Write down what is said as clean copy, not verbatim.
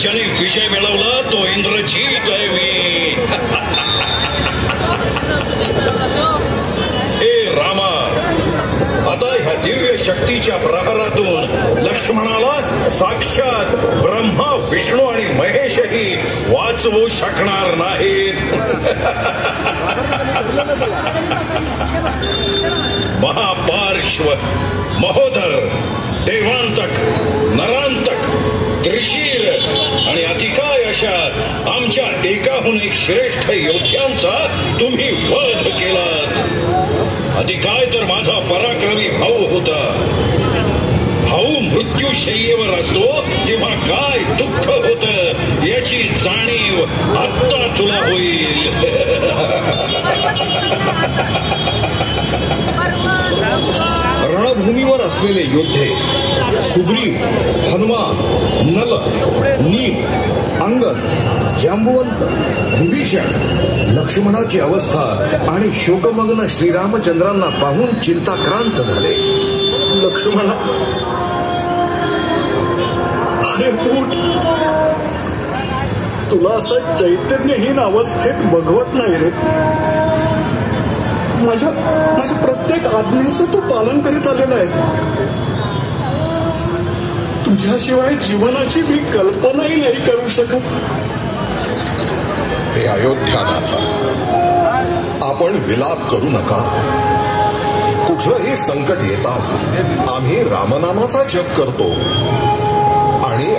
ज्याने विजय मिळवला तो इंद्रजीत आहे मी. हे रामा, आता ह्या दिव्य शक्तीच्या प्रहारातून लक्ष्मणाला साक्षात ब्रह्मा, विष्णू आणि महेशही वाचवू शकणार नाहीत. महापार्श्व, महोदर, देवांतक, नरांतक, त्रिशील आणि अतिकाय अशा आमच्या एकाहून एक श्रेष्ठ योद्ध्यांचा तुम्ही वध केलात. अतिकाय तर माझा पराक्रमी भाऊ होता. भाऊ मृत्यूशय्येवर असतो तेव्हा काय दुःख होतं याची जाणीव आत्ता तुला होईल. रणभूमीवर असलेले योद्धे सुग्रीव, हनुमान, नल, नील, अंगद, जांबुवंत, विभीषण, लक्ष्मणाची अवस्था आणि शोकमग्न श्रीरामचंद्रांना पाहून चिंताक्रांत झाले. लक्ष्मणा, अरे उठ. तुला असं चैतन्यहीन अवस्थेत बघवत नाही रे. माझ्या प्रत्येक आज्ञेचं तू पालन करीत आलेला आहेस. तुझ्याशिवाय जीवनाची मी कल्पनाही नाही करू शकत. हे अयोध्यानाथ, आपण विलाप करू नका. कुठलंही संकट येताच आम्ही रामनामाचा जप करतो आणि